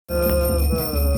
Radha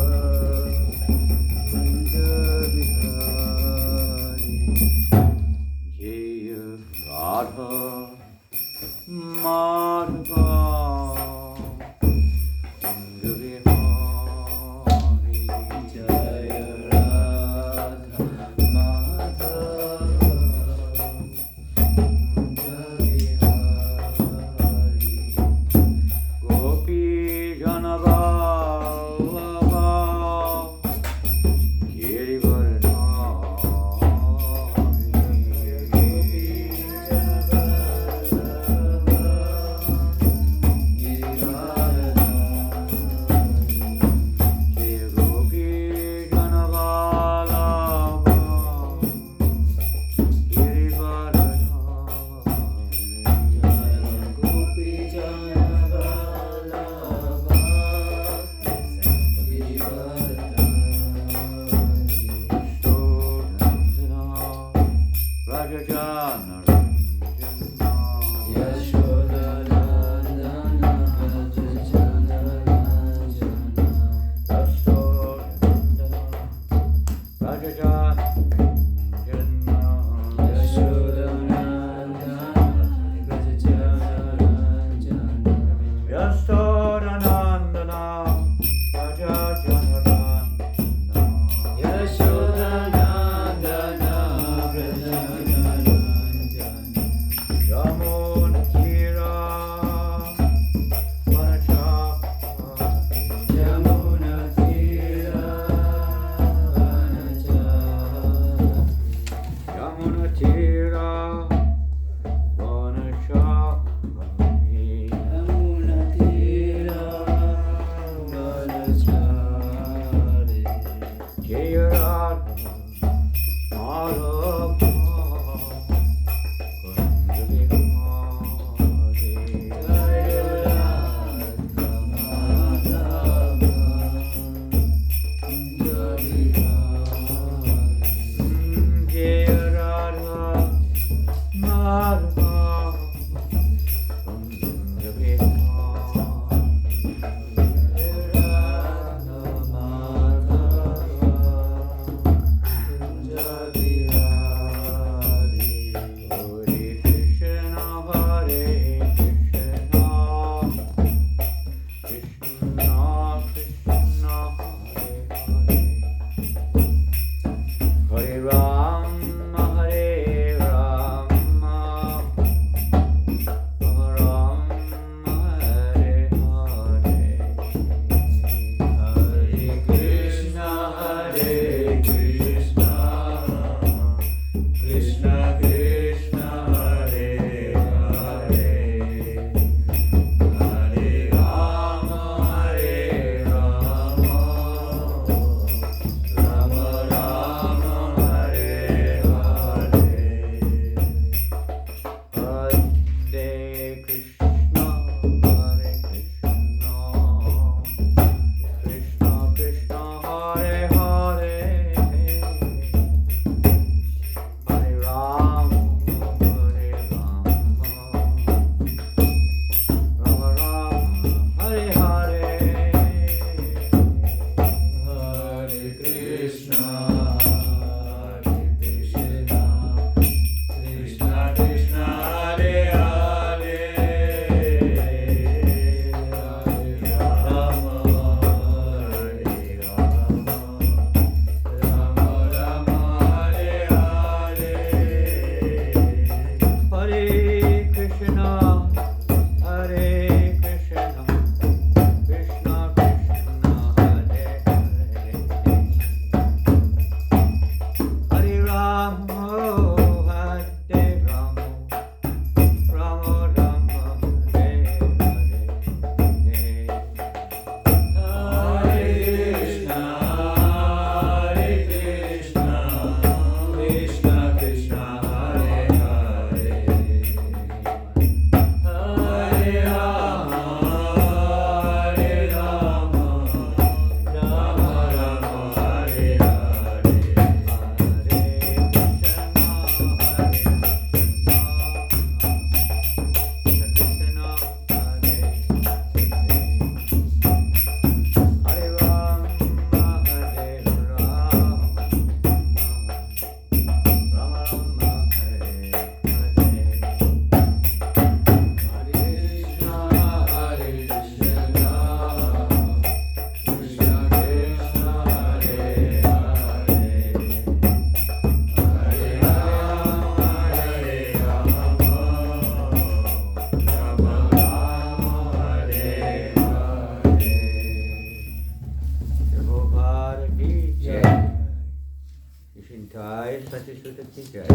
Sati Suta Ki Jai.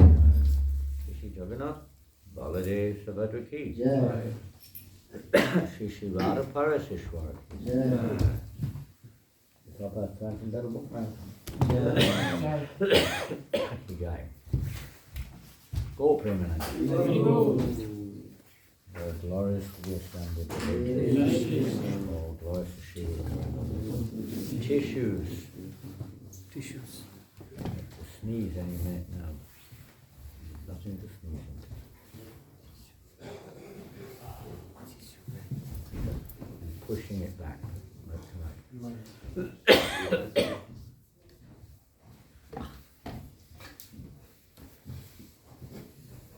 Shri Jagannath Baladev Subhadra Ki Jai. Shri Radha Parasishwar Ki Jai. Papa Transcendental Bookman. Ki Jai. Go Premanand. All glorious to the ascended. All glorious to Shri. Tissues. To sneeze any minute now. Nothing to sneeze into. And pushing it back.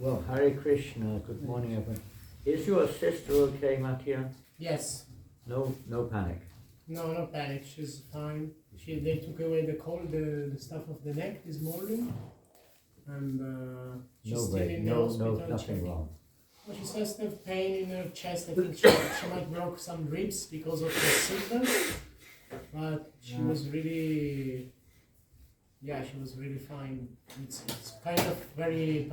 Well, Hare Krishna, good morning everyone. Is your sister okay, Mattia? Yes. No panic. No panic. She's fine. They took away the stuff of the neck this morning, and she's still in the hospital. Nothing wrong. Well, she says there's pain in her chest. I think she might broke some ribs because of the sickness, but she was really, she was really fine. It's kind of very.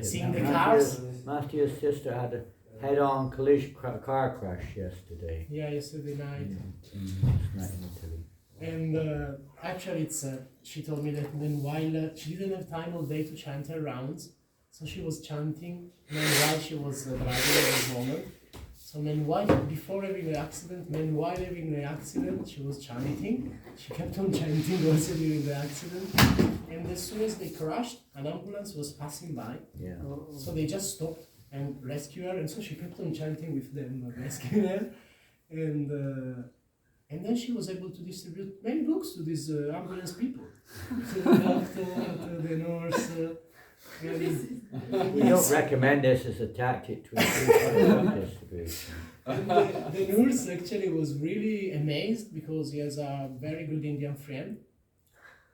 Seeing the cars. Mattia's sister had a head-on car crash yesterday. Yeah, yesterday night. In Italy. And actually, she told me that while she didn't have time all day to chant her rounds, so she was chanting while she was driving at the moment. So before having the accident, while having the accident, she was chanting. She kept on chanting also during the accident. And as soon as they crashed, an ambulance was passing by. Yeah. So they just stopped and rescued her. And so she kept on chanting with them, rescuing her. And then she was able to distribute many books to these ambulance people. To the doctor, to the nurse. We don't recommend this as a tactic to increase distribution. The nurse actually was really amazed because he has a very good Indian friend,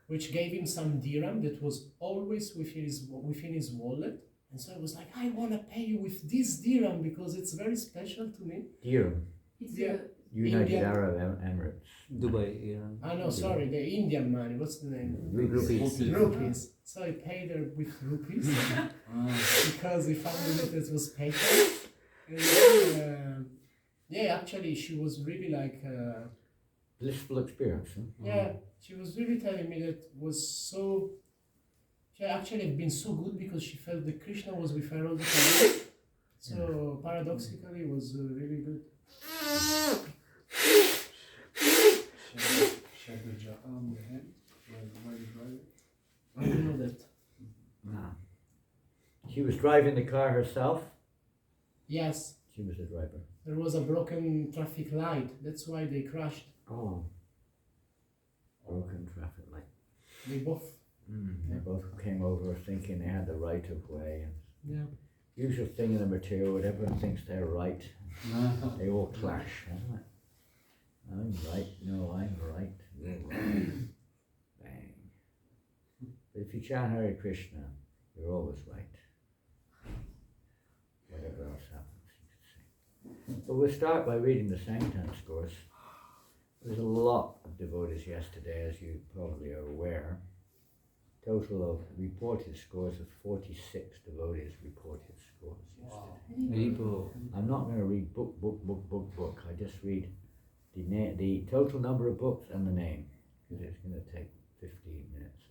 which gave him some dirham that was always within his wallet. And so I was like, I want to pay you with this dirham because it's very special to me. Dirham? Yeah. United Arab Emirates. Dubai, Iran. No, sorry, the Indian money. What's the name? Rupees. So I paid her with rupees because we found that it was paper. And then, actually, she was really like. Blissful experience. Huh? Yeah, she was really telling me that was so. She actually had been so good because she felt that Krishna was with her all the time. So paradoxically, it was really good. I didn't know that. No. She was driving the car herself? Yes. She was the driver. There was a broken traffic light. That's why they crashed. Oh. Broken traffic light. They both. They both came over thinking they had the right of way. Yeah. Usual thing in the material, everyone thinks they're right. They all clash, doesn't it? I'm right, no, I'm right, you're wrong. Bang. But if you chant Hare Krishna, you're always right. Whatever else happens, you could say. But we'll start by reading the Sankirtan scores. There's a lot of devotees yesterday, as you probably are aware. Total of reported scores of 46 devotees reported scores yesterday. I'm not going to read book. I just read the total number of books and the name, because it's going to take 15 minutes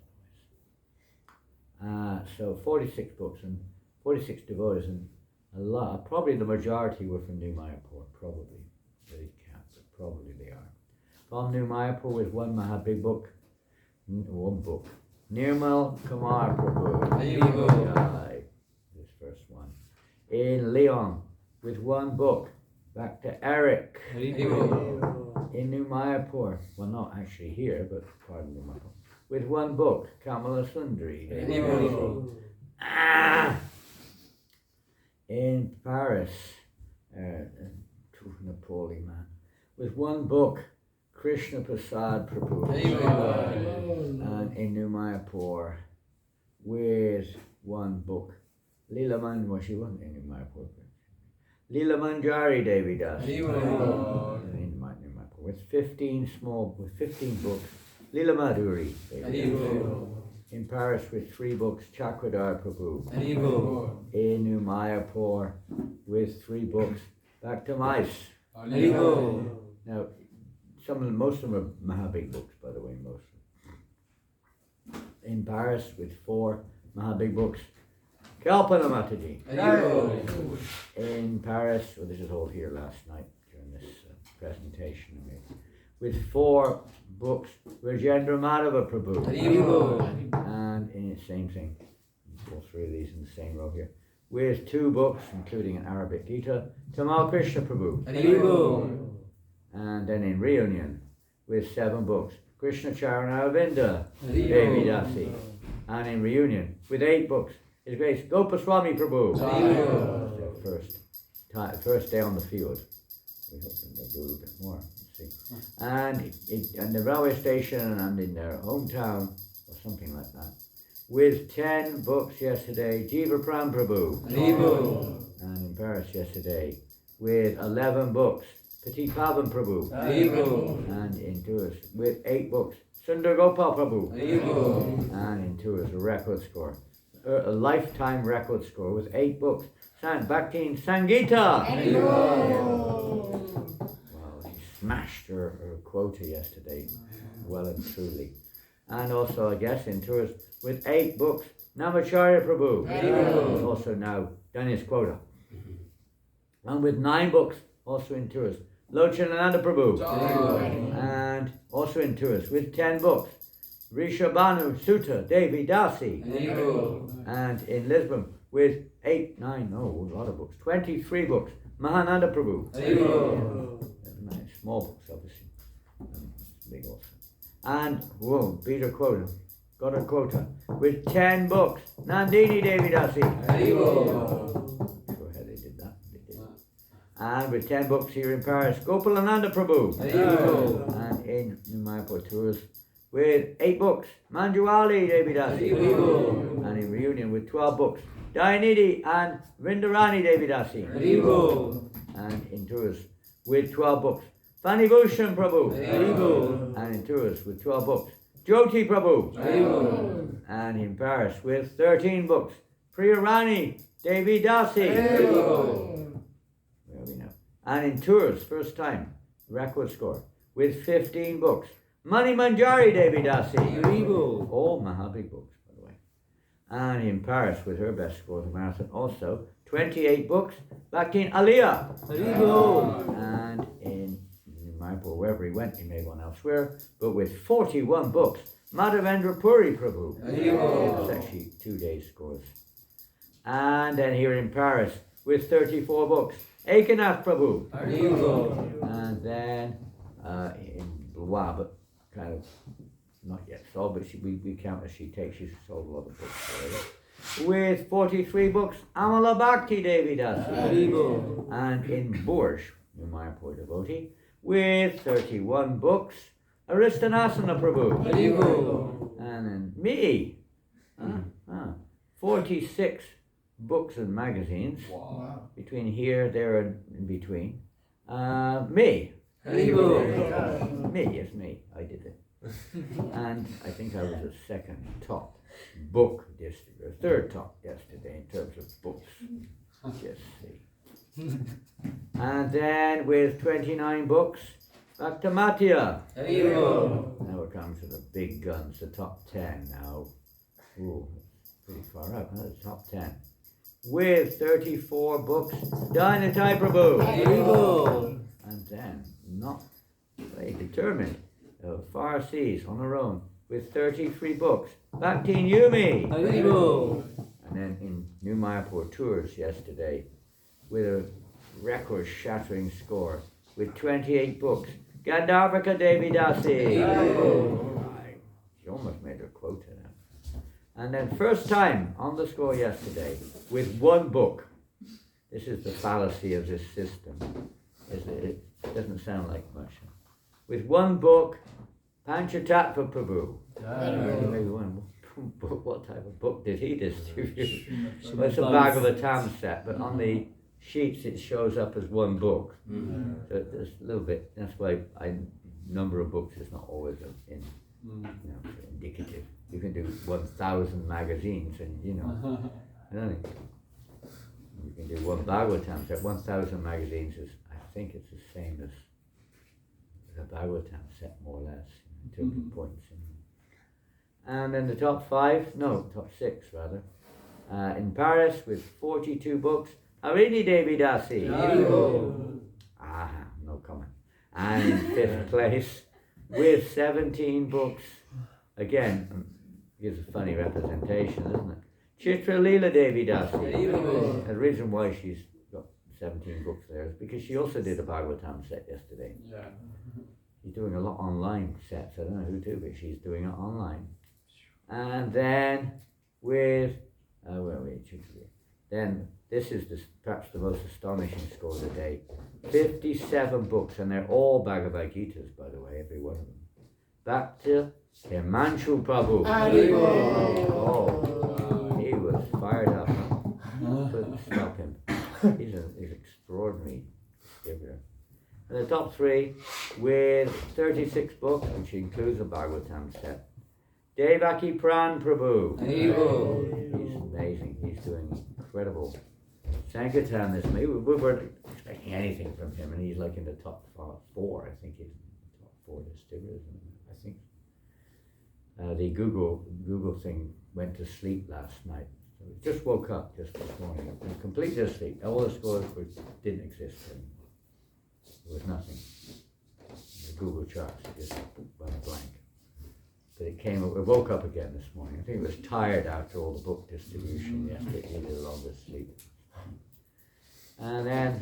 otherwise. So 46 books and 46 devotees, and a lot, probably the majority were from New Mayapur, probably. They can't, but probably they are. From New Mayapur with one Mahabig book, one book. Nirmal Kumar Prabhu, this first one. In Leon, with one book. Back to Eric. In New Mayapur, well, not actually here, but part of New Mayapur. With one book, Kamala Sundari. In Paris, Napoli, man. With one book, Krishna Prasad Prabhu. And in New Mayapur, with one book, Lila Man, well, she wasn't in New Mayapur. Lila Manjari Devi Das. With 15 books, Lila Madhuri. in Paris with 3 books, Chakradar Prabhu. Haribo. In New Mayapur with 3 books, Bhakta Mais. Haribo. Now, most of them are Mahabig books, by the way, most of them. In Paris with 4 Mahabig books, Kalpana Mataji. Haribo. In Paris, well, this is all here last night during this presentation I made, with 4 books, Rajendra Madhava Prabhu. Haribo. And in the same thing, all 3 of these in the same row here, with 2 books, including an Arabic Gita, Tamal Krishna Prabhu. Haribo. And then in reunion with 7 books, Krishna Charana Arvinda Devi Dasi. And in reunion with 8 books, His Grace Gopaswami Prabhu. First day on the field. We hope they'll do a little bit more. Let's see. And in the railway station and in their hometown, or something like that, with 10 books yesterday, Jiva Pram Prabhu. Haribo. And in Paris yesterday, with 11 books, Petit Pavan Prabhu. Haribo. And in tours with 8 books, Sundar Gopal Prabhu. Haribo. And in tours, a record score, a lifetime record score with 8 books, Bhakti Sangita. Well, he smashed her quota yesterday, well and truly. And also, I guess, in tours with 8 books, Namacharya Prabhu. He's also now done his quota. And with 9 books, also in tours, Lochanananda Prabhu. And also in tours with 10 books, Rishabhanu Sutta Devi Dasi. And in Lisbon with 8, 9, a lot of books, 23 books, Mahananda Prabhu. 9 small books, obviously. Big also. And, Peter quota, got a quota with 10 books, Nandini Devi Dasi. Sure how they did that. And with 10 books here in Paris, Gopalananda Prabhu. And in New Mayapur tours with 8 books, Manjuali Devi Dasi. And in reunion with 12 books, Dayanidhi and Vrindarani Devi Dasi. And in tours with 12 books, Fani Bhushan Prabhu. And in tours with 12 books, Jyoti Prabhu. And in Paris with 13 books, Priyarani Devi Dasi. And in tours, first time, record score, with 15 books, Mani Manjari Devi Dasi. All Mahabig books, by the way. And in Paris, with her best score of the marathon, also 28 books, Bhakti Aliyah. And in Mayapur, wherever he went, he made one elsewhere, but with 41 books, Madhavendra Puri Prabhu. That's actually 2 days' scores. And then here in Paris, with 34 books, Ekanath Prabhu. And then in Blois, but kind of not yet sold, but we count as she takes. She's sold a lot of books already. With 43 books, Amala Bhakti Devi Dasi. And in Bourges, New Mayapur devotee, with 31 books, Aristanasana Prabhu. And then me, 46 books and magazines. Between here, there, and in between. Me. Me, yes, me. I did it. And I think I was the 2nd top book distributor, 3rd top yesterday in terms of books. Just see. And then with 29 books, Bhakta Matya. Now it comes to the big guns, the top 10 now. Ooh, pretty far up, huh? The top 10. With 34 books, Dainatai Prabhu. And then, not very determined, far seas on her own, with 33 books, Bhakti Yumi. And then in New Mayapur tours yesterday, with a record-shattering score, with 28 books, Gandharvika Devi Dasi. She almost made her quota now. And then first time on the score yesterday with 1 book. This is the fallacy of this system. It doesn't sound like much. With 1 book, Panchatattva Prabhu. Maybe 1 book. What type of book did he distribute? Well, it's a Bhagavatam set, but on the sheets it shows up as 1 book. So there's a little bit. That's why number of books is not always in You know, indicative. You can do 1,000 magazines, and you know, you can do one Bhagavatam set. 1,000 magazines is, I think, it's the same as a Bhagavatam set, more or less, in terms of points. And then the top 6 rather, in Paris with 42 books, Harini Devi Dasi. No comment. And in 5th place with 17 books, again, gives a funny representation, doesn't it? Chitra Lila Devi Dasi. The reason why she's got 17 books there is because she also did a Bhagavatam set yesterday. Yeah. She's doing a lot online sets. I don't know who to, but she's doing it online. And then with, then this is perhaps the most astonishing score of the day. 57 books, and they're all Bhagavad Gitas, by the way, every one of them. Back to Himanshu Prabhu. Oh, he was fired up. Couldn't stop him. He's extraordinary distributor. And the top 3 with 36 books, which includes a Bhagavatam set. Devaki Pran Prabhu. He's amazing. He's doing incredible Sankirtan. We weren't expecting anything from him, and he's like in the top 4. I think he's in the top 4 distributors. I think the Google thing went to sleep last night. So it just woke up just this morning. It was completely asleep. All the scores didn't exist anymore. There was nothing. The Google charts just went blank. But it woke up again this morning. I think it was tired after all the book distribution yesterday. It needed a longer sleep. And then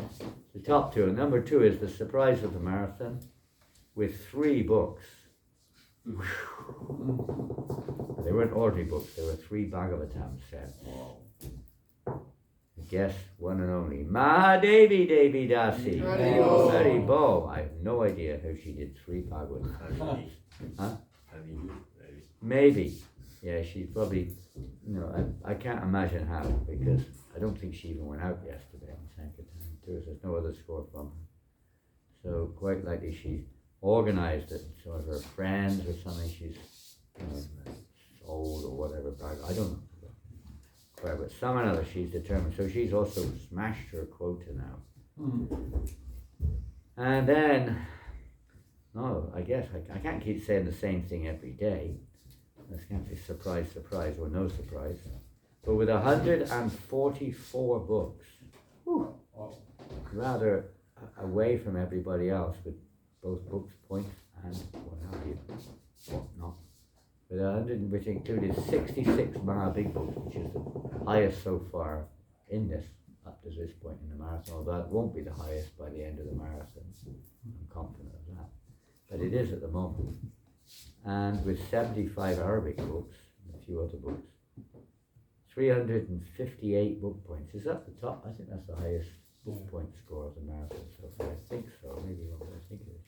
the top 2. Number 2 is The Surprise of the Marathon with 3 books. They weren't ordinary books, they were 3 Bhagavatam sets. Guess one and only Mahadevi Devi Dasi. Haribol. I have no idea how she did 3 Bhagavatam. Huh? Maybe. Yeah, she probably, I can't imagine how, because I don't think she even went out yesterday on Sankirtan. There's no other score from her. So quite likely she organised it. Some of her friends or something she's sold or whatever. I don't know. But some or another she's determined. So she's also smashed her quota now. And then, I guess I can't keep saying the same thing every day. This can't be surprise, or no surprise. But with 144 books, rather away from everybody else, with both books, points, and whatnot. Which included 66 Maha Big Books, which is the highest so far in this, up to this point in the marathon, although it won't be the highest by the end of the marathon. I'm confident of that. But it is at the moment. And with 75 Arabic books, and a few other books, 358 book points. Is that the top? I think that's the highest book point score of the marathon so far. I think so, maybe wrong, but I think it is.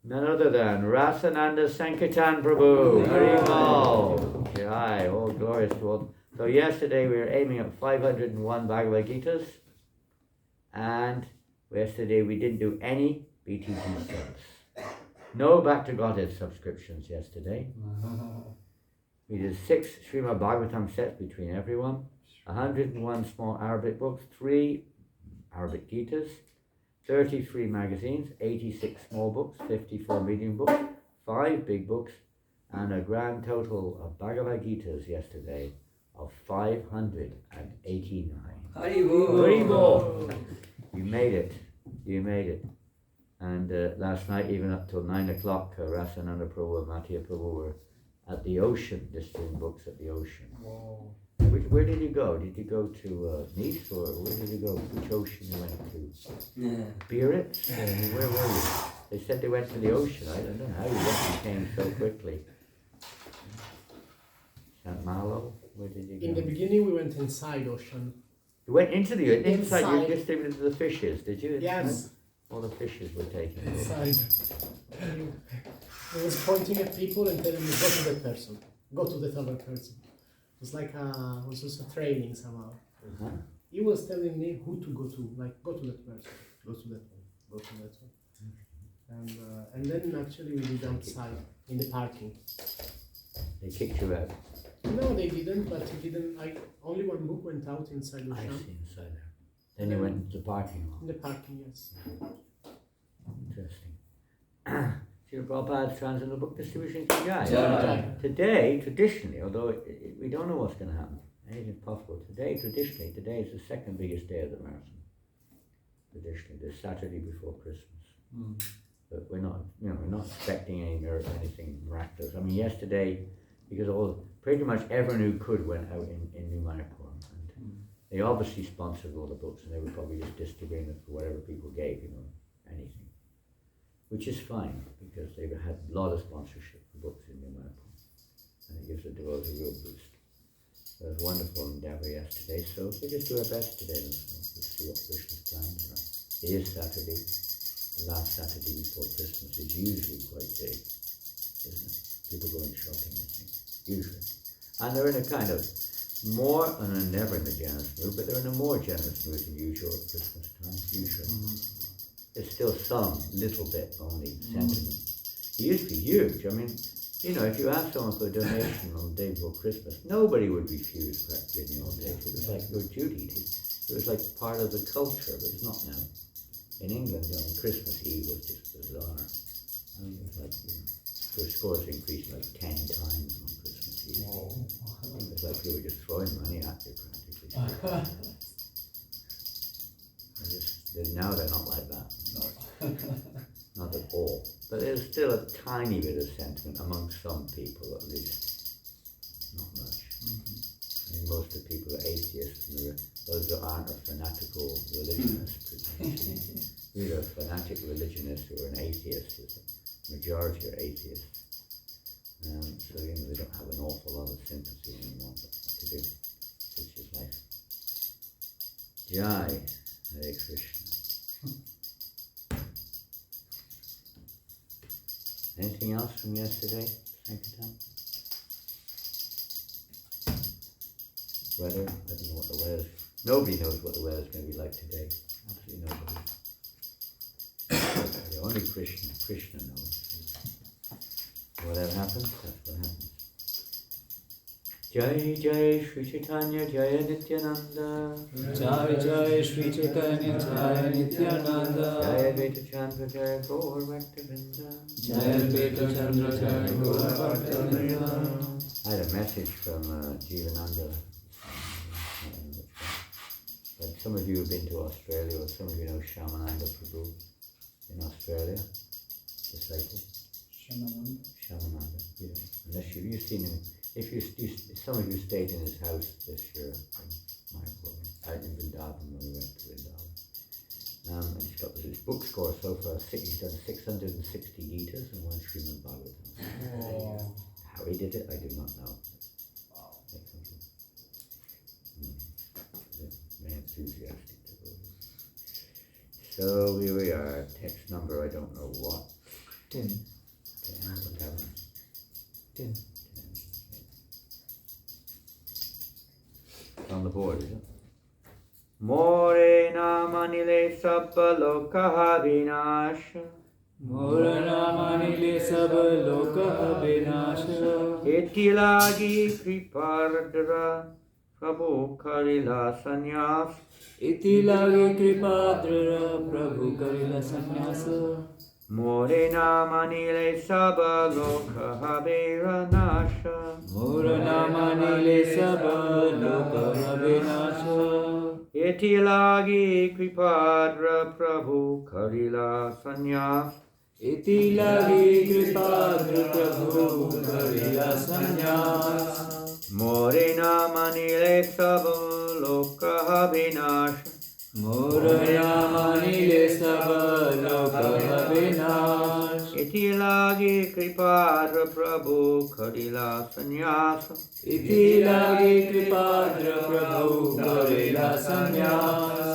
None other than Rasananda Sankirtan Prabhu. Haribol. Jai, all glorious to all. So yesterday we were aiming at 501 Bhagavad Gitas, and yesterday we didn't do any BTG sets. No Back to Godhead subscriptions yesterday. We did 6 Srimad Bhagavatam sets between everyone, 101 small Arabic books, 3 Arabic Gitas, 33 magazines, 86 small books, 54 medium books, 5 big books, and a grand total of Bhagavad Gitas yesterday of 589. Haribol! You made it. And last night, even up till 9 o'clock, Rasananda Prabhu and Mathiya Prabhu were at the ocean, distributing books at the ocean. Wow. Where did you go? Did you go to Nice, or where did you go? Which ocean you went to? Biarritz? Where were you? They said they went to the ocean. I don't know how you went and came so quickly. St. Malo? Where did you go? In the beginning, we went inside ocean. You went into the inside. You Inside. distributed the fishes, did you? Yes. All the fishes were taken. Inside. He was pointing at people and telling me, go to that person. Go to that other person. It was like it was just a training somehow. Uh-huh. He was telling me who to go to, like go to that person, go to that one, go to that one. And then actually we did outside in the parking. They kicked you out. No, they didn't, but it didn't. Only one book went out inside the I shop. see, inside there. Then you went into the parking lot. In the parking, yes. Interesting. Srila Prabhupada's Transcendental Book Distribution Jai. Jai. Today, traditionally, although we don't know what's going to happen, anything's possible. Today is the second biggest day of the marathon. Traditionally, the Saturday before Christmas. But we're not expecting anything miraculous. I mean, yesterday, because pretty much everyone who could went out in New Mayapur, and they obviously sponsored all the books, and they were probably just distributing it for whatever people gave, anything, which is fine because they've had a lot of sponsorship for books in New Mayapur, and it gives the devotee a real boost. So it was a wonderful endeavor yesterday. So we'll just do our best today. We'll see what Krishna's plans are. It is Saturday. The last Saturday before Christmas is usually quite big, isn't it? People going shopping, I think, usually. And they're in a kind of and they're never in a generous mood, but they're in a more generous mood than usual at Christmas time, usually. There's still some little bit only sentiment. It used to be huge. I mean, if you asked someone for a donation on the day before Christmas, nobody would refuse practically in the old days. It was like your duty. It was like part of the culture, but it's not now. In England, Christmas Eve was just bizarre. I mean, it was like, the scores increased like 10 times on Christmas Eve. It was like you were just throwing money at you practically. Now they're not like that. No. Not at all. But there's still a tiny bit of sentiment among some people, at least. Not much. I think most of the people are atheists, and those that aren't are fanatical religionists. These are fanatic religionists who are an atheist. The majority are atheists. So they don't have an awful lot of sympathy anymore. But what to do? It's just life. Jai, Hare Krishna. Anything else from yesterday, Sankirtan? Weather? I don't know what the weather is. Nobody knows what the weather is going to be like today. Absolutely nobody. Only Krishna knows. Whatever happens, that's what happens. Jai Jai Sri Caitanya Jaya Nityananda. Jai Jai Sri Caitanya Jaya Nityananda. Jaya Advaita Chandra Jaya Gaur Bhaktivinoda. Jaya Advaita Chandra Jaya Gaur Bhaktivinoda. I had a message from Jivananda. I don't know which one. But some of you have been to Australia, or some of you know Shamananda Prabhu in Australia. Disciple. Shamananda. Yeah. Unless you've seen him. Some of you stayed in his house this year in Mayapur, in Vrindavan when we went to Vrindavan. And he's got his book score so far. He's done 660 Gitas and 1 Srimad Bhagavatam. How he did it, I do not know. Wow. Very enthusiastic devotee. So here we are, text number, I don't know what. 10. 10, whatever. 10. On the board, is it? More namanile sabba lokaha vinasha. More namanile sabba lokaha vinasha. Itilagi kripardra prabhu karila sanyas. Itilagi kripadra prabhu karila sanyasa. More namanile sabba lokaha vinasha. More namanile sabba lokaha vinasha. Itilagi kripadra prabhu karila sanyas. Itilagi kripadra prabhu karila sanyas. More namanile sabba lokaha vinasha. More namanile sabba lokaha vinasha. Itilagi kripadra prabhu karila sanyasa. Itilagi kripadra prabhu karila sanyasa.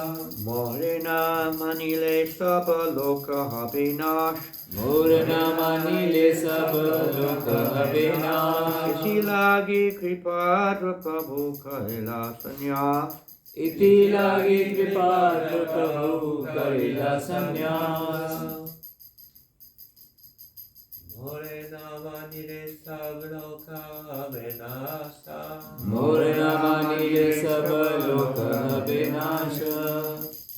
More namanile sabba lokaha vinasha. More namanile sabba lokaha vinasha. Itilagi kripadra prabhu karila sanyasa. Itilagi kripadra prabhu karila sanyasa. manire sabloka vinasha. Morena manile sabaloka vinasha.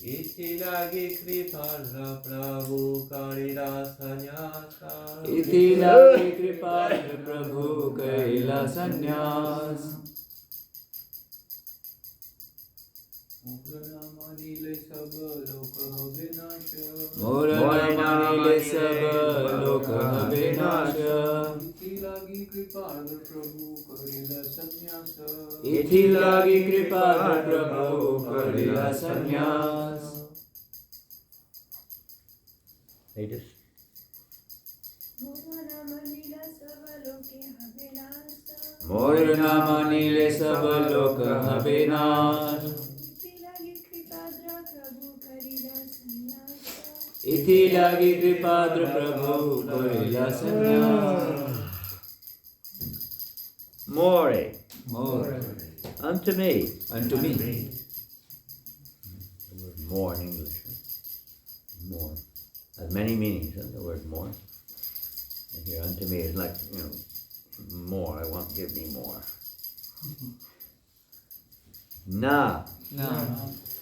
Iti lagi kripara prabhu karira sanyasa. Iti lagi kripatra prabhu kaila sanyas. Morena manile sabaloka vinasha. Morena manile sabaloka vinasha. Iti lagi kripatra prabhu kaila sanyasa. Iti lagi kripatra prabhu kaila sanyas. Ladies? Morena manile sabaloka avinash. Iti lagi kripadra prabhu korila sanyas. More. More. Unto me. Unto me. The word more in English. More. Has many meanings, the word more. And here, unto me is like, more. I want, give me more. Na. Na.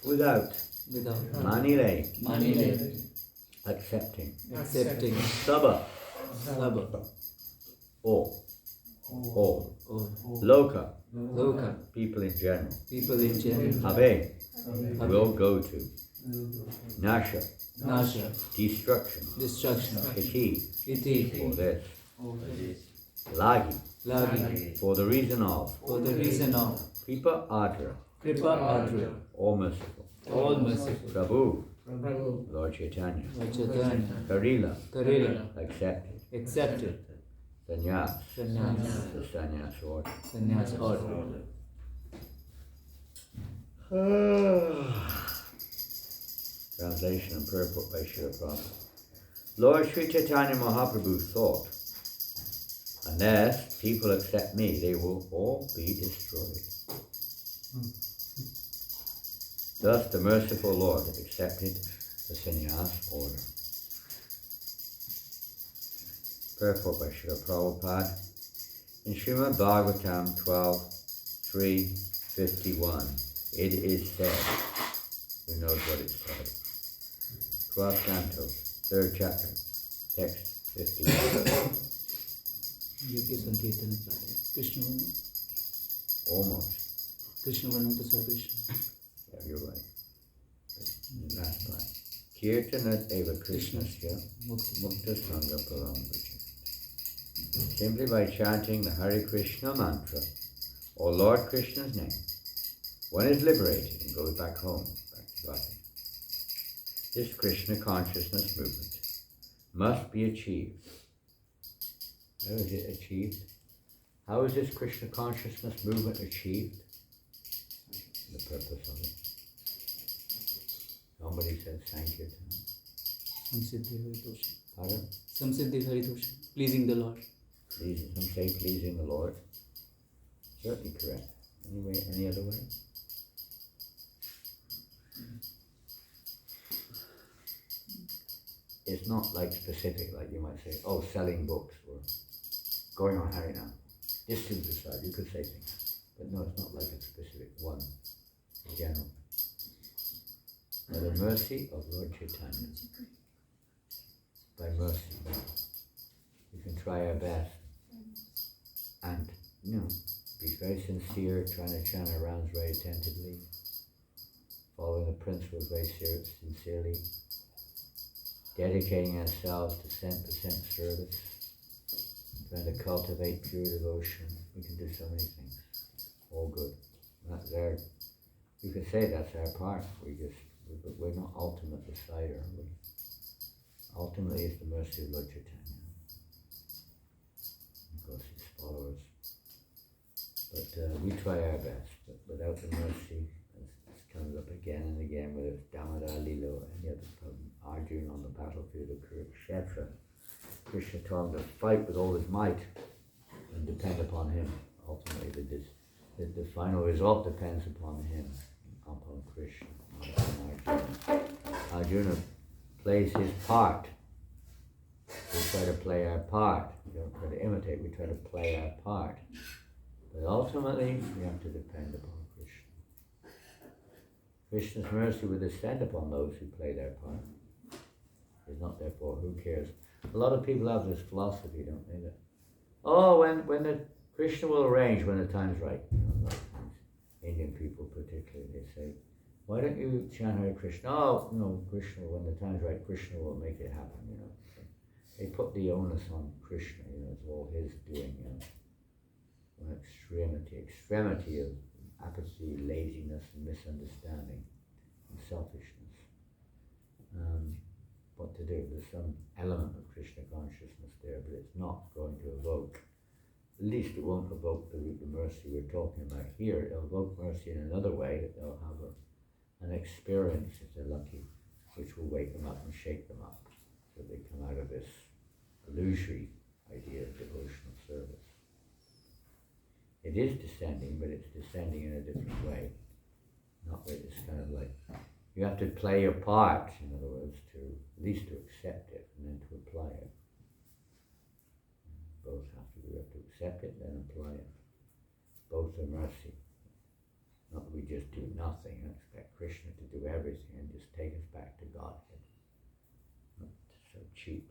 Without. Without. Manile. Manile. Accepting. Accepting. Saba. Saba. All. All. Oh. Loka. Loka. People in general. People in general. Habe. Will go to. Nasha. Nasha. Destruction. Destruction. Iti. Iti. For this. Lagi. Lagi. For the reason of. For the reason of. Kripa Adra. Kripa Adra. All merciful. All merciful. Prabhu. Prabhu. Lord Chaitanya. Lord Caitanya. Karila. Karela. Accepted. Accepted. Sannyas. Sannyas. The sannyas order. Sannyas order. Translation and purport by Srila Prabhupada. Lord Sri Caitanya Mahaprabhu thought, unless people accept me, they will all be destroyed. Thus the merciful Lord accepted the sannyas order. Purport by Srila Prabhupada. In Srimad Bhagavatam 12:3-51, it is said, who knows what it said? 12th canto, 3rd chapter, text 51. Krishna Varnam. Almost. Krishna Varnam to Sir Krishna. Yeah, you're right. The last part. Kirtanat eva Krishnasya mukta sangha param vijay. Simply by chanting the Hare Krishna mantra, or Lord Krishna's name, one is liberated and goes back home, back to Bhakti. This Krishna consciousness movement must be achieved. How is it achieved? How is this Krishna consciousness movement achieved? The purpose of it. Somebody said Sankirtan. Samsiddhi Haritosha. Pardon? Samsiddhi Haritosha. Pleasing the Lord. Some say pleasing the Lord. Certainly correct. Anyway, any other way? It's not like specific, like you might say, oh, selling books or going on Harinam. Just to decide, you could say things. But no, it's not like a specific one in general. By the mercy of Lord Chaitanya, by mercy, we can try our best and, be very sincere, trying to chant our rounds very attentively, following the principles very sincerely, dedicating ourselves to 100% service, trying to cultivate pure devotion. We can do so many things. All good. That's our, you could say that's our part. We're not ultimate decider. Ultimately, it's the mercy of Lord Chaitanya. Of course, his followers. But we try our best. But without the mercy, it comes up again and again, whether it's Damodar, Lila, or any other problem, Arjuna on the battlefield of Kurukshetra. Krishna told him to fight with all his might and depend upon him. Ultimately, the final result depends upon him, upon Krishna, not upon Arjuna. Arjuna plays his part We try to play our part. We don't try to imitate, we try to play our part. But ultimately, we have to depend upon Krishna. Krishna's mercy will descend upon those who play their part. It's not therefore, who cares? A lot of people have this philosophy, don't they? That, oh, when the Krishna will arrange when the time's right. You know, a lot of times, Indian people particularly, they say, why don't you chant Hare Krishna? Oh, no, Krishna, when the time's right, Krishna will make it happen, you know. They put the onus on Krishna, you know, it's all his doing, you know. An extremity of apathy, laziness, and misunderstanding, and selfishness. What to do? There's some element of Krishna consciousness there, but it's not going to evoke. At least it won't evoke the mercy we're talking about here. It'll evoke mercy in another way. They'll have an experience, if they're lucky, which will wake them up and shake them up, so they come out of this illusory idea of devotional service. It is descending, but it's descending in a different way. Not that it's kind of like, you have to play your part, in other words, to at least to accept it and then to apply it. Both have to do. We have to accept it, then apply it. Both are mercy. Not that we just do nothing and expect Krishna to do everything and just take us back to Godhead. Not so cheap.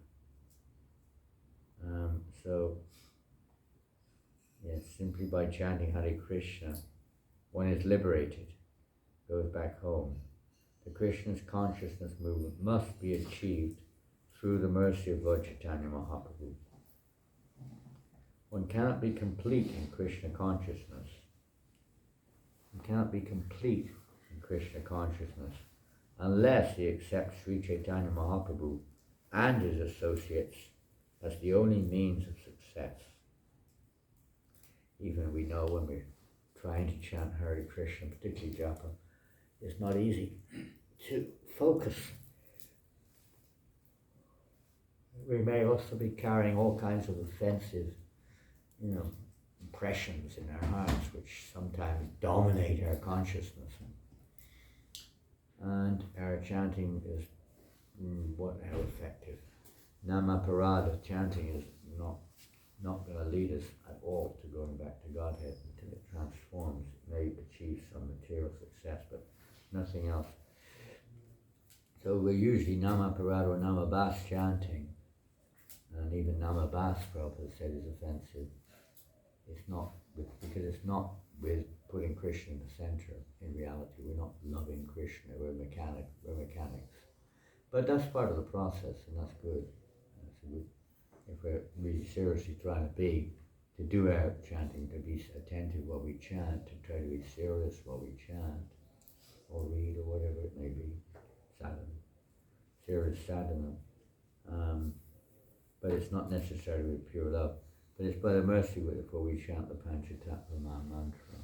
Yes, simply by chanting Hare Krishna, one is liberated, goes back home. The Krishna's consciousness movement must be achieved through the mercy of Lord Chaitanya Mahaprabhu. One cannot be complete in Krishna consciousness. One cannot be complete in Krishna consciousness unless he accepts Sri Caitanya Mahaprabhu and his associates as the only means of success. Even we know when we're trying to chant Hare Krishna, particularly japa, it's not easy to focus. We may also be carrying all kinds of offensive, impressions in our hearts, which sometimes dominate our consciousness. And our chanting is how effective. Namaparada chanting is not going to lead us at all to going back to Godhead until it transforms. It may achieve some material success, but nothing else. So we're usually Namaparada or Namabas chanting, and even Namabas, Prabhupada said, is offensive. It's not because it's not with putting Krishna in the center. In reality, we're not loving Krishna. We're mechanics. But that's part of the process, and that's good. If we're really seriously trying to do our chanting, to be attentive while we chant, to try to be serious while we chant, or read, or whatever it may be, sadhana, serious sadhana. But it's not necessarily with pure love. But it's by the mercy before we chant the Panchatattva mantra.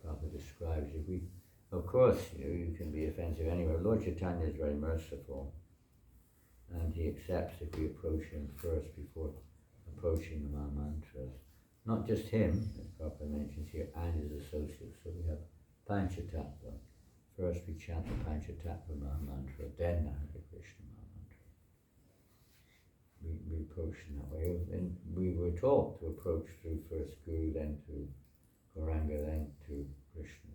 Prabhupada describes it. Of course, you can be offensive anywhere. Lord Chaitanya is very merciful, and he accepts if we approach him first before approaching the mantras. Not just him, as Prabhupada mentions here, and his associates. So we have Panchatattva. First we chant the Panchatattva mantra, then the Hare Krishna mantra. We approach in that way. And we were taught to approach through first Guru, then to Gauranga, then to Krishna.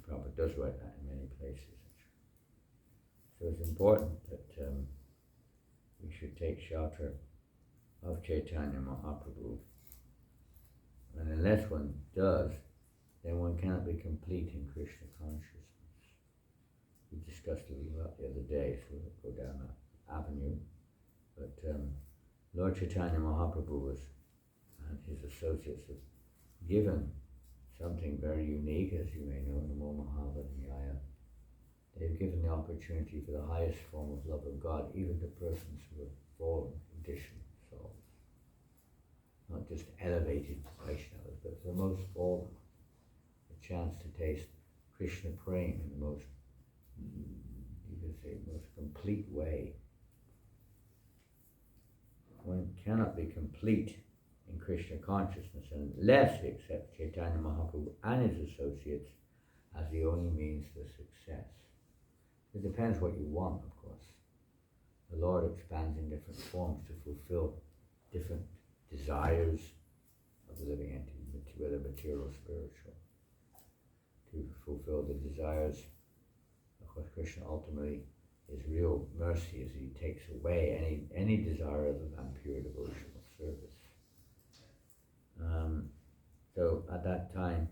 Prabhupada does write that in many places. So it's important that we should take shelter of Chaitanya Mahaprabhu. And unless one does, then one cannot be complete in Krishna consciousness. We discussed a little about the other day, so we'll go down that avenue. But Lord Chaitanya Mahaprabhu and his associates have given something very unique, as you may know, in the Mahava Nyaya. They've given the opportunity for the highest form of love of God, even to persons who are fallen, conditioned souls. Not just elevated Vaishnavas, but for the most fallen, a chance to taste Krishna prema in the most, you could say, most complete way. One cannot be complete in Krishna consciousness unless he accepts Chaitanya Mahaprabhu and his associates as the only means for success. It depends what you want, of course. The Lord expands in different forms to fulfill different desires of the living entity, whether material or spiritual, to fulfill the desires of what Krishna ultimately is real mercy, as he takes away any desire other than pure devotional service. So at that time,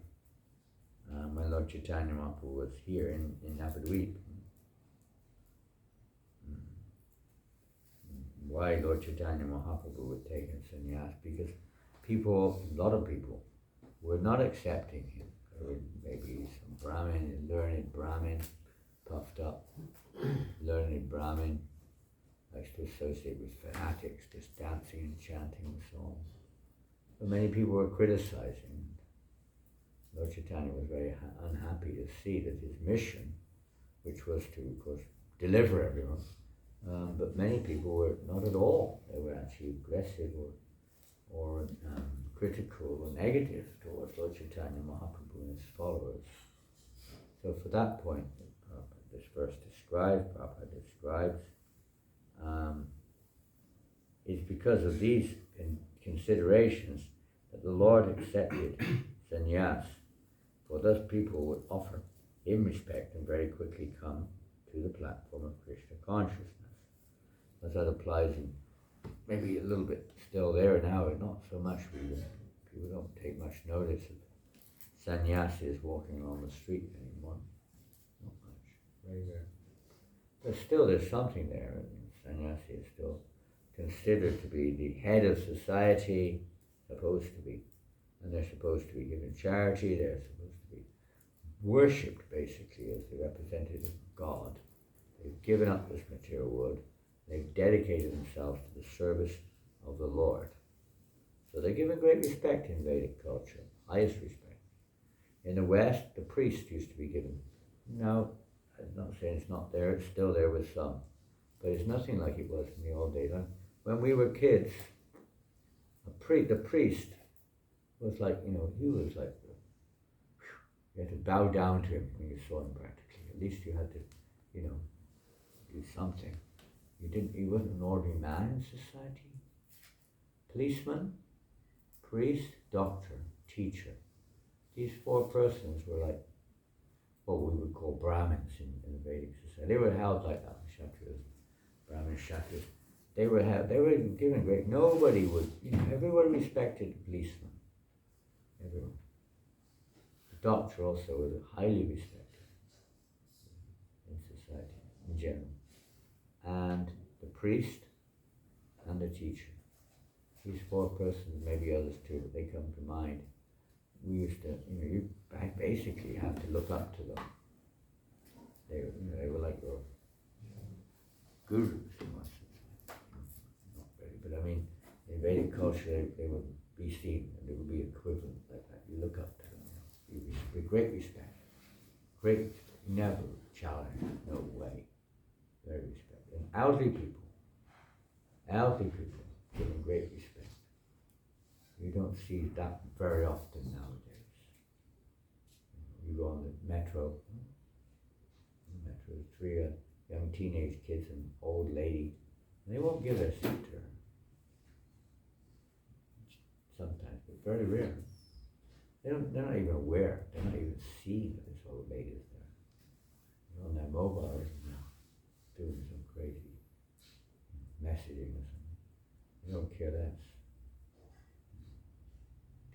when Lord Chaitanya Mahaprabhu was here in Navadvip, why Lord Chaitanya Mahaprabhu had taken sannyas? Because a lot of people, were not accepting him. Or maybe some Brahmin, learned Brahmin, puffed up, learned Brahmin, likes to associate with fanatics, just dancing and chanting and so on. But many people were criticizing. Lord Chaitanya was very unhappy to see that his mission, which was to, of course, deliver everyone, but many people were not at all. They were actually aggressive or critical or negative towards Lord Chaitanya Mahaprabhu and his followers. So for that point, this verse Prabhupada describes, it's because of these considerations that the Lord accepted sannyas, for thus people would offer him respect and very quickly come to the platform of Krishna consciousness. As that applies in maybe a little bit still there now, but not so much really. People don't take much notice of sannyasis walking along the street anymore. Not much, very rare. But still there's something there. Sannyasi is still considered to be the head of society, supposed to be. And they're supposed to be given charity, they're supposed to be worshipped basically as the representative of God. They've given up this material world, they've dedicated themselves to the service of the Lord. So they're given great respect in Vedic culture, highest respect. In the West, the priest used to be given. Now, I'm not saying it's not there, it's still there with some. But it's nothing like it was in the old days. When we were kids, the priest was like, he was like, you had to bow down to him when you saw him practically. At least you had to, do something. He wasn't an ordinary man in society. Policeman, priest, doctor, teacher. These four persons were like what we would call Brahmins in the Vedic society. They were held like that, Kshatriyas, Brahmins, Kshatriyas. They were given great, nobody would, everyone respected the policeman. Everyone. The doctor also was highly respected in society, in general. And the priest and the teacher. These four persons, maybe others too, but they come to mind. We used to, you basically have to look up to them. They were like your gurus in one sense. Not really, but I mean, in Vedic culture, they would be seen and they would be equivalent like that. You look up to them, with great respect. Great, never challenge, no way. Very respect. And elderly people, given great respect. You don't see that very often nowadays. You go on the metro, three young teenage kids and old lady, and they won't give their seat to her. Sometimes, but very rare. They're not even aware, they're not even seeing that this old lady is there. They're on their mobile now, doing some crazy messaging or something. They don't care less.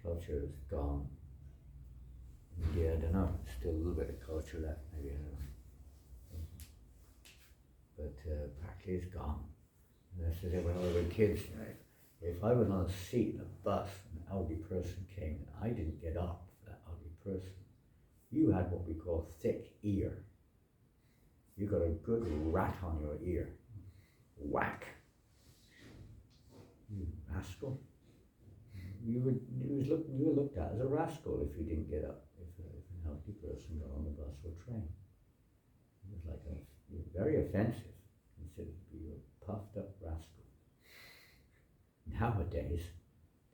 Culture is gone. India, I don't know, still a little bit of culture left, maybe, I don't know. But practically it's gone. And that's as if when we were kids, if I was on a seat in a bus and an elderly person came and I didn't get up for that elderly person, you had what we call thick ear. You got a good rat on your ear. Whack. You rascal. You were looked at as a rascal if you didn't get up, if an healthy person got on the bus or train. It was like very offensive, considered to be a puffed up rascal. Nowadays,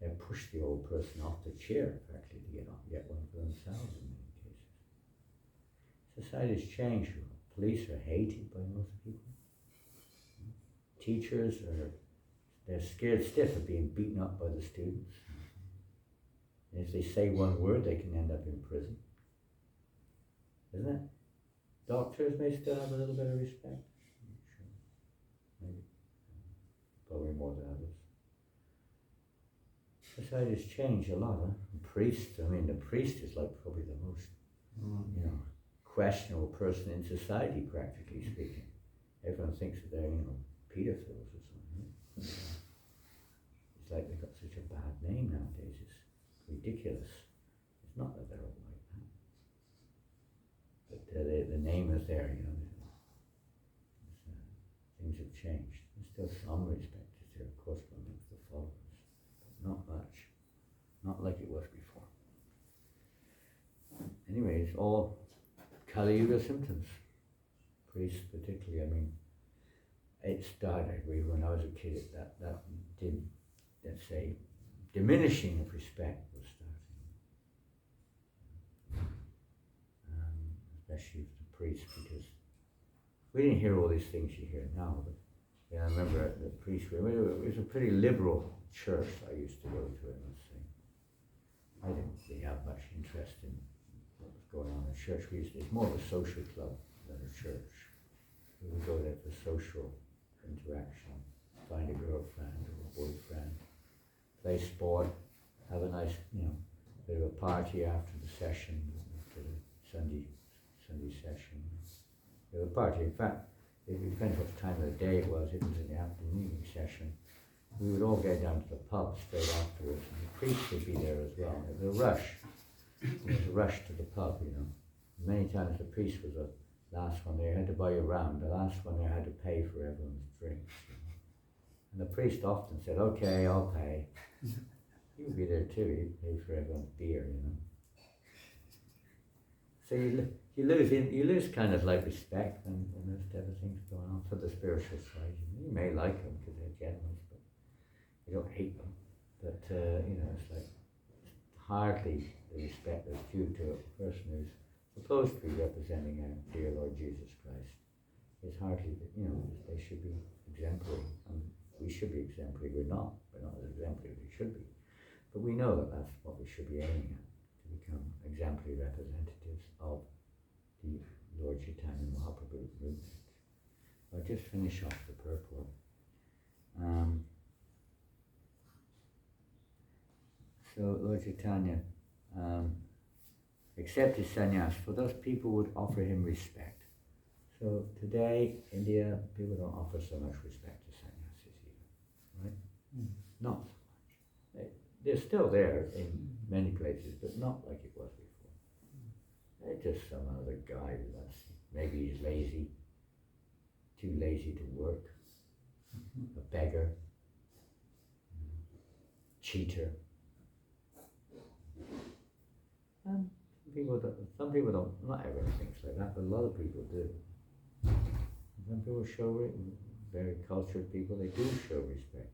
they push the old person off the chair, practically, to get one for themselves in many cases. Society's changed. Police are hated by most people. teachers they're scared stiff of being beaten up by the students. And if they say one word, they can end up in prison. Isn't it? Doctors may still have a little bit of respect. Sure. Maybe. Probably more than others. Society's changed a lot, huh? Priests, I mean, the priest is like probably the most, questionable person in society, practically speaking. Everyone thinks that they're, pedophiles or something. It's like they've got such a bad name nowadays. It's ridiculous. It's not that they're all like that. But the name is there, things have changed. There's still some respect is there, of course, amongst the followers. But not much. Not like it was before. Anyway, it's all Kali Yuga symptoms. Priests particularly, I mean, it started when I was a kid, that did, let's say, diminishing of respect was starting. Especially with the priests, because we didn't hear all these things you hear now, but I remember the priest, it was a pretty liberal church I used to go to, I must say. I didn't really have much interest in what was going on in church. It's more of a social club than a church. We would go there for social interaction, find a girlfriend or a boyfriend, play sport, have a nice, bit of a party after the session, after the Sunday session. Have a party. In fact, it depends what time of the day it was. It was in the afternoon session. We would all go down to the pub straight afterwards, and the priest would be there as well. It was a rush. It was a rush to the pub, Many times the priest was the last one there. He had to buy a round. The last one there had to pay for everyone's drinks. And the priest often said, "Okay, I'll pay." He would be there too. He'd pay for everyone's beer, So you lose kind of like respect when most everything's going on for the spiritual side. You may like them because they're generous, but you don't hate them. But it's like hardly the respect that's due to a person who's supposed to be representing our dear Lord Jesus Christ. It's hardly, they should be exemplary, and we should be exemplary. We're not as exemplary as we should be. But we know that that's what we should be aiming at, to become exemplary representatives of the Lord Caitanya Mahaprabhu movement. I'll just finish off the purport. So Lord Caitanya accepted sannyas, for those people would offer him respect. So today, India, people don't offer so much respect to sannyasis either, right? Not so much. They're still there in many places, but not like it was before. They're just some other guy maybe he's lazy, too lazy to work, a beggar, cheater. Some people don't, not everyone thinks like that, but a lot of people do. Some people show, very cultured people, they do show respect.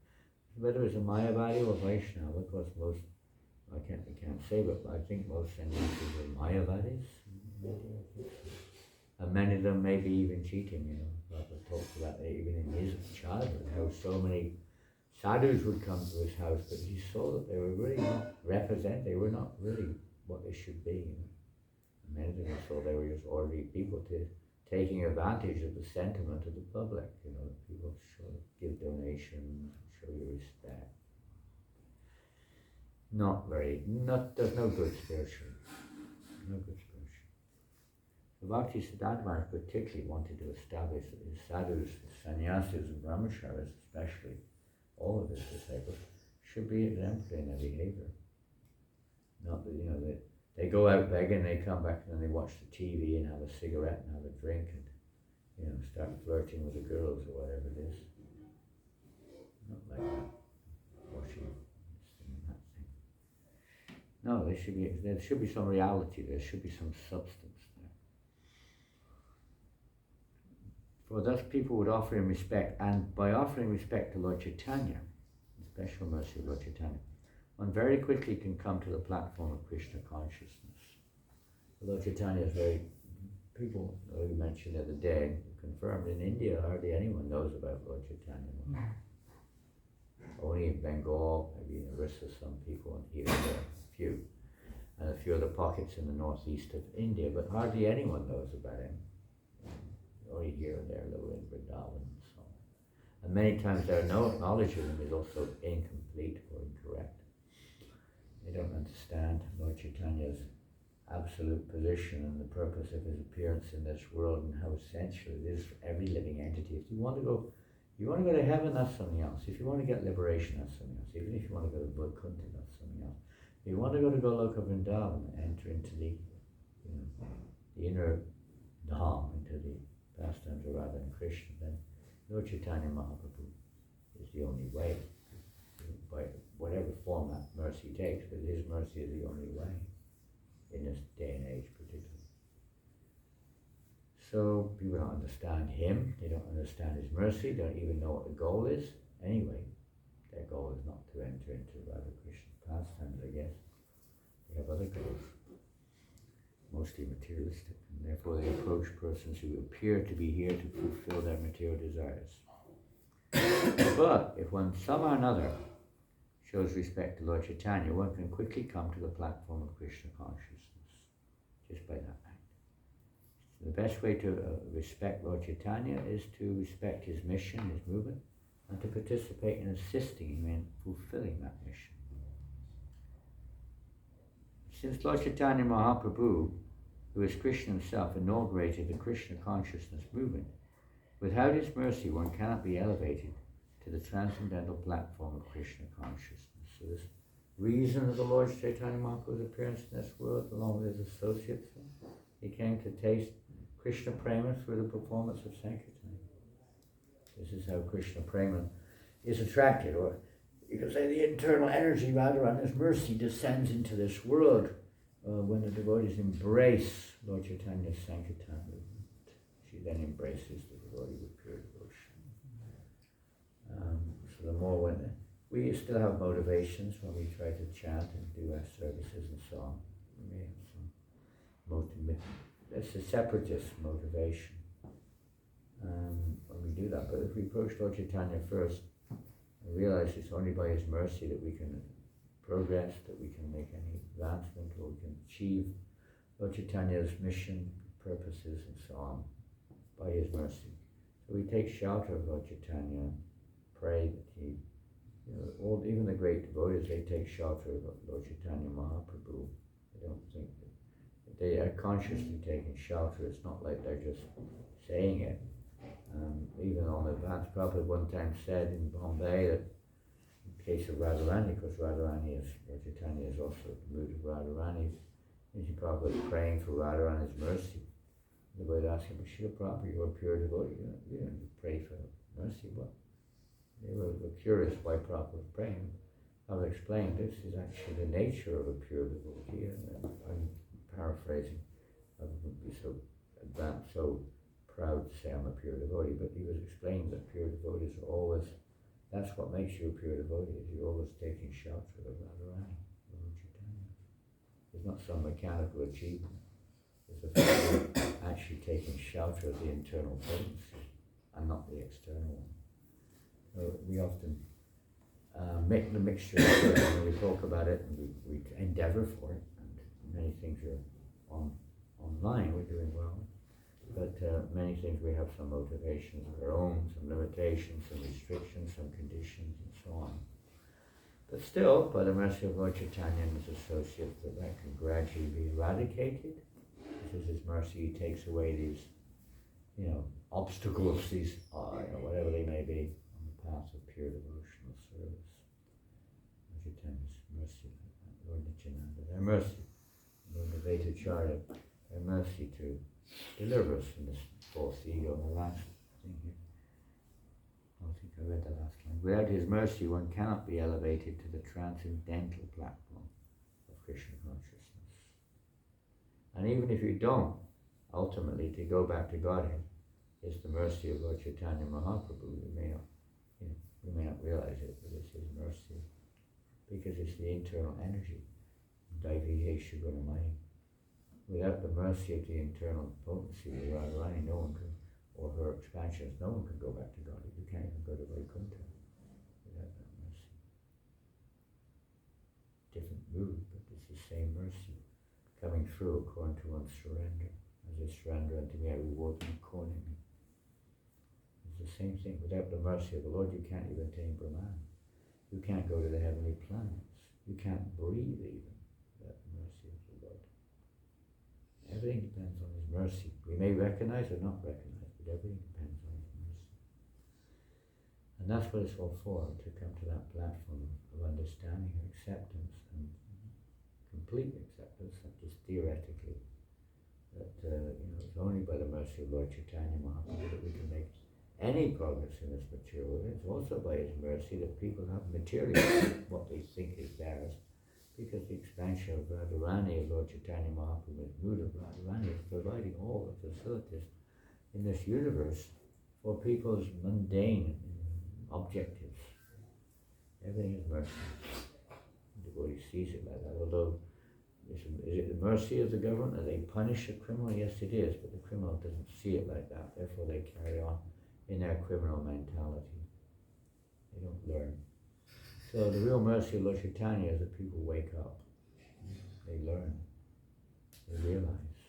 Whether it's a Mayavadi or Vaishnava, of course we can't say, but I think most sannyasis are Mayavadis. And many of them may be even cheating, Prabhupada talks about that even in his childhood, how so many sadhus would come to his house, but he saw that they were really not represented, they were not really what they should be. And many of them saw they were just ordinary people taking advantage of the sentiment of the public, people give donations, show you respect. There's no good spiritually. No good spiritually. The Bhakti Siddhanta Maharaj particularly wanted to establish that his sadhus, his sannyasis and brahmacharis especially, all of his disciples, should be exemplary in their behavior. Not that, they go out begging, they come back and then they watch the TV and have a cigarette and have a drink and, start flirting with the girls or whatever it is. Not like that. Watching this thing and that thing. No, there should be some reality, there should be some substance there. For thus people would offer him respect, and by offering respect to Lord Caitanya, the special mercy of Lord Caitanya, one very quickly can come to the platform of Krishna consciousness. Lord Caitanya is people, we mentioned the other day, confirmed. In India, hardly anyone knows about Lord Chaitanya. Only in Bengal, maybe in Orissa, some people, and here and there, a few. And a few other pockets in the northeast of India, but hardly anyone knows about him. Only here and there, a little in Vrindavan and so on. And many times their knowledge of him is also incomplete or incorrect. They don't understand Lord Chaitanya's absolute position and the purpose of his appearance in this world and how essential it is for every living entity. If you want to go to heaven, that's something else. If you want to get liberation, that's something else. Even if you want to go to Vaikuntha, that's something else. If you want to go to Goloka Vrindavan, enter into the inner dham, into the pastimes of Radha and Krishna, then Lord Chaitanya Mahaprabhu is the only way. By whatever form that mercy takes, but his mercy is the only way in this day and age particularly. So people don't understand him, they don't understand his mercy, they don't even know what the goal is. Anyway, their goal is not to enter into Radha Krishna pastimes, I guess. They have other goals, mostly materialistic, and therefore they approach persons who appear to be here to fulfill their material desires. But if one somehow or another shows respect to Lord Chaitanya, one can quickly come to the platform of Krishna consciousness, just by that act. So the best way to respect Lord Chaitanya is to respect his mission, his movement, and to participate in assisting him in fulfilling that mission. Since Lord Chaitanya Mahaprabhu, who is Krishna himself, inaugurated the Krishna consciousness movement, without his mercy one cannot be elevated to the transcendental platform of Krishna consciousness. So this reason of the Lord Chaitanya Mahaprabhu's appearance in this world, along with his associates, he came to taste Krishna Prema through the performance of Sankirtan. This is how Krishna Prema is attracted, or you could say the internal energy rather, and his mercy descends into this world when the devotees embrace Lord Chaitanya's Sankirtan movement. She then embraces the devotee with pure devotion. So the more when we still have motivations when we try to chant and do our services and so on. We may have some it's a separatist motivation when we do that. But if we approach Lord Chaitanya first and realize it's only by his mercy that we can progress, that we can make any advancement, or we can achieve Lord Chaitanya's mission, purposes and so on, by his mercy. So we take shelter of Lord Chaitanya, pray that he, even the great devotees, they take shelter of Lord Chaitanya Mahaprabhu. They don't think that they are consciously taking shelter. It's not like they're just saying it. Even on the advanced Prabhupada one time said in Bombay that in the case of Radharani, because Radharani is, Lord Chaitanya is also the mood of Radharani, and she Prabhupada was praying for Radharani's mercy. The Buddha asked him, but Srila Prabhupada, you're a pure devotee, you don't pray for mercy. What? They were curious why Prabhupada was praying. I was explaining this is actually the nature of a pure devotee. I'm paraphrasing. I wouldn't be so advanced, so proud to say I'm a pure devotee, but he was explaining that pure devotees are always, that's what makes you a pure devotee, is you're always taking shelter of Radharani, Lord Chaitanya. It's not some mechanical achievement. It's the fact that actually taking shelter of the internal potency and not the external one. So we often make the mixture of it, and we talk about it and we endeavour for it, and many things are online, we're doing well. But many things we have some motivations of our own, some limitations, some restrictions, some conditions, and so on. But still, by the mercy of Lord Chaitanya and his associates, that can gradually be eradicated. This is his mercy. He takes away these, obstacles, these, whatever they may be, on the path of pure devotional service. Lord Chaitanya's mercy, Lord Nityananda, their mercy, Lord Advaitacharya, their mercy to deliver us from this false ego. The last thing here. I think I read the last line. Without his mercy, one cannot be elevated to the transcendental platform of Krishna consciousness. And even if you don't, ultimately, to go back to Godhead, is the mercy of Lord Chaitanya Mahaprabhu. We may not realize it, but it's his mercy, because it's the internal energy. Daivihe Gunamayim. Without the mercy of the internal potency of Radharani, no one can or her expansions. No one can go back to God. You can't even go to Vaikuntha without that mercy. Different mood, but it's the same mercy coming through according to one's surrender. As I surrender unto me, I reward them accordingly. It's the same thing. Without the mercy of the Lord, you can't even attain Brahman. You can't go to the heavenly planets. You can't breathe even without the mercy of the Lord. Everything depends on His mercy. We may recognize or not recognize, but everything depends on His mercy. And that's what it's all for, to come to that platform of understanding and acceptance, and complete acceptance, not just theoretically. That it's only by the mercy of Lord Caitanya Mahaprabhu that we can make any progress in this material world. It's also by His mercy that people have materially what they think is theirs, because the expansion of Radharani, of Lord Caitanya Mahaprabhu's mood of Radharani, is providing all the facilities in this universe for people's mundane objectives. Everything is mercy. The devotee sees it like that, although is it the mercy of the government that they punish a criminal? Yes, it is, but the criminal doesn't see it like that, therefore they carry on in their criminal mentality. They don't learn. So the real mercy of Lord Chaitanya is that people wake up, they learn, they realize,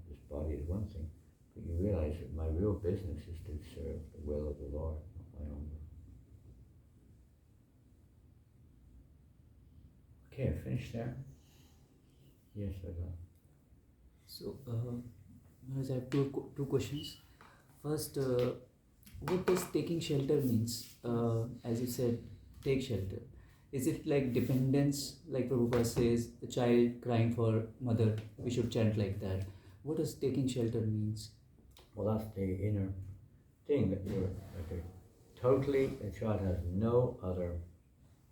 this body is one thing, but you realize that my real business is to serve the will of the Lord, not my own will. Okay, I finished there. Yes, I got. So, Maharaj, I have two questions. First, what does taking shelter means? As you said, take shelter. Is it like dependence, like Prabhupada says, the child crying for mother, we should chant like that? What does taking shelter means? Well, that's the inner thing, that you're totally, the child has no other,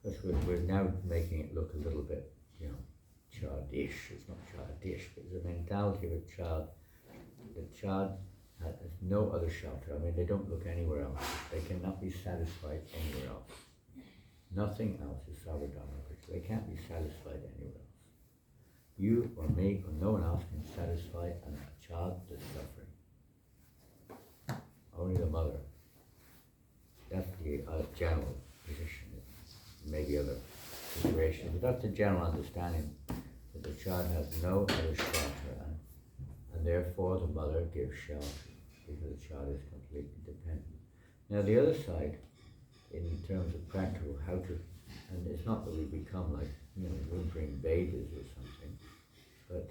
because we're now making it look a little bit, childish. It's not childish, but the mentality of a child. The child has no other shelter. I mean, they don't look anywhere else. They cannot be satisfied anywhere else. Nothing else is Savadana. They can't be satisfied anywhere else. You or me or no one else can satisfy a child that's suffering. Only the mother. That's the general position. Maybe other situations, but that's the general understanding, that the child has no other shelter, and therefore the mother gives shelter, because the child is completely dependent. Now the other side, in terms of practical, how to, and it's not that we become like, whimpering babies or something, but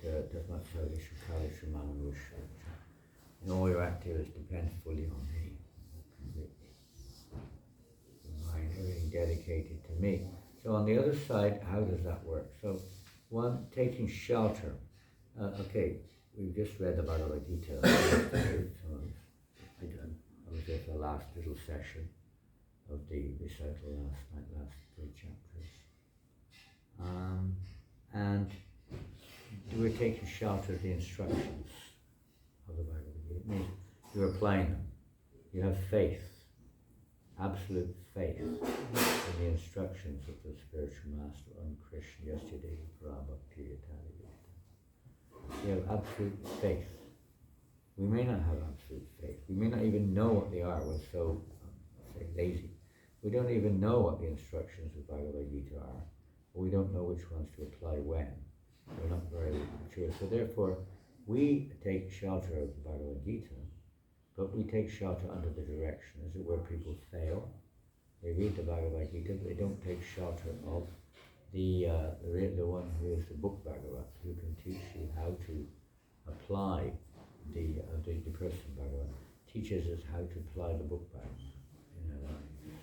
all your activities depend fully on me, completely. Everything dedicated to me. So on the other side, how does that work? So one, taking shelter. Okay, we've just read the Bhagavad Gita. I was there for the last little session of the recital last night, last 3 chapters. And we're taking shelter of the instructions of the Bhagavad Gita. It means you're applying them. You have faith, absolute faith in the instructions of the spiritual master on Krishna yesterday, you have absolute faith. We may not have absolute faith. We may not even know what they are. We're so, lazy. We don't even know what the instructions of Bhagavad Gita are. Or we don't know which ones to apply when. We're not very mature. So therefore, we take shelter of the Bhagavad Gita, but we take shelter under the direction, as it were, people fail. They read the Bhagavad Gita, but they don't take shelter of the one who is the book Bhagavat, who can teach you how to apply the person Bhagavat, teaches us how to apply the book Bhagavat in our lives.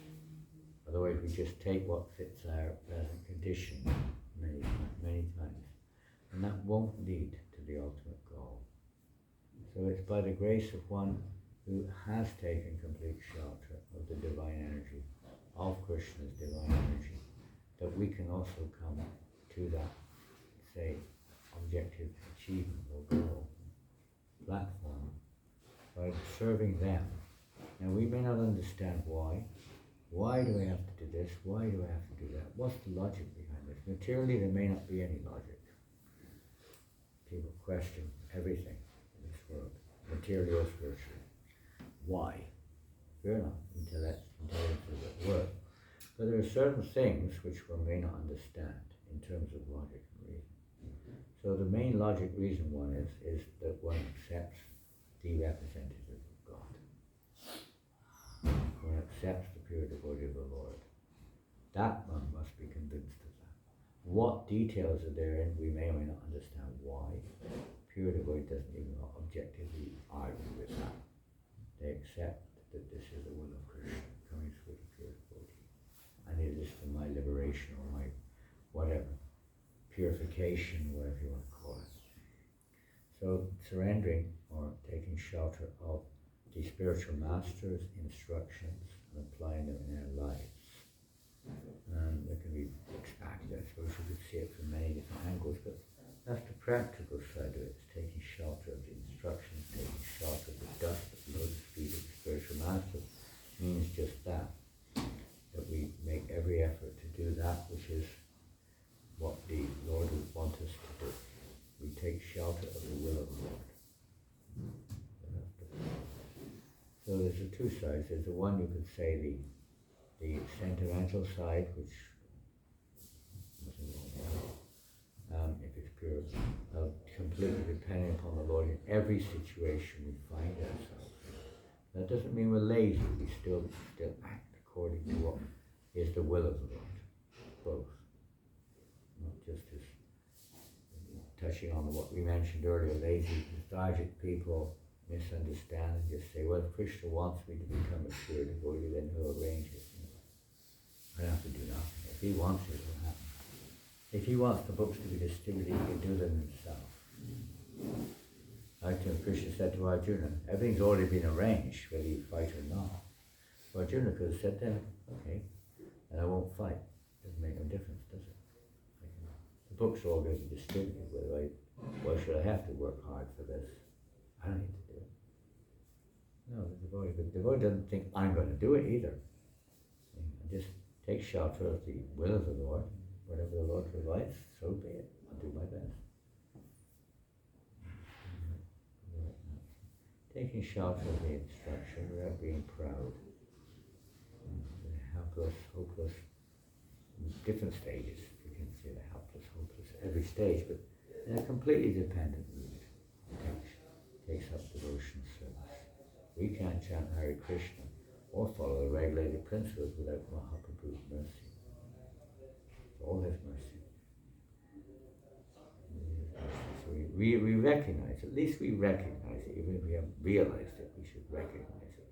Otherwise we just take what fits our present condition many times, and that won't lead to the ultimate goal. So it's by the grace of one who has taken complete shelter of the divine energy, of Krishna's divine energy, that we can also come to that, say, objective achievement or goal, platform, by serving them. Now we may not understand why. Why do I have to do this? Why do I have to do that? What's the logic behind this? Materially there may not be any logic. People question everything in this world. materially or spiritually. Why? Fair enough, intelligence is at work. But there are certain things which one may not understand in terms of logic and reason. So the main logic reason one is that one accepts the representative of God. One accepts the pure devotee of the Lord. That one must be convinced of that. What details are therein, we may or may not understand why. Pure devotee doesn't even objectively argue with that. They accept that this is the will of Krishna coming through the pure devotee. And it is for my liberation or my whatever, purification, whatever you want to call it. So surrendering or taking shelter of the spiritual master's instructions and applying them in our lives. And there can be expanded, I suppose you could see it from many different angles, but that's the practical side of it. It's taking shelter of the instructions, taking shelter of the dust that blows the feet of the spiritual master means just that. That we make every effort to do that which is what the Lord would want us to do. We take shelter of the will of the Lord. So there's the two sides. There's the one you could say the sentimental side, which if it's pure, completely dependent upon the Lord in every situation we find ourselves. That doesn't mean we're lazy. We still act according to what is the will of the Lord. Both. Not just as touching on what we mentioned earlier, lazy, lethargic people misunderstand and just say, well, if Krishna wants me to become a pure devotee, then he'll arrange it. I don't have to do nothing. If he wants it, it'll happen. If he wants the books to be distributed, he can do them himself. Like Krishna said to Arjuna, everything's already been arranged, whether you fight or not. So Arjuna could have said then, okay, and I won't fight. Doesn't make no difference, does it? The books are all going to be distributed, why should I have to work hard for this? I don't need to do it. No, the devotee doesn't think I'm going to do it either. I just take shelter of the will of the Lord. Whatever the Lord provides, so be it. I'll do my best. Taking shelter of the instruction without being proud. Helpless, hopeless, different stages. You can see the helpless, hopeless, every stage, but in a completely dependent mood. Takes up devotion service. We can't chant Hare Krishna or follow the regulated principles without Mahaprabhu's mercy. All his mercy. So we recognize, at least we recognize it, even if we haven't realized it, we should recognize it.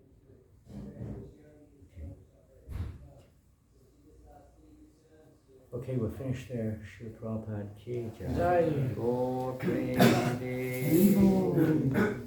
Okay, we're finished there. Srila Prabhupada Ki Jai. Jai. Gaur Prem Dev.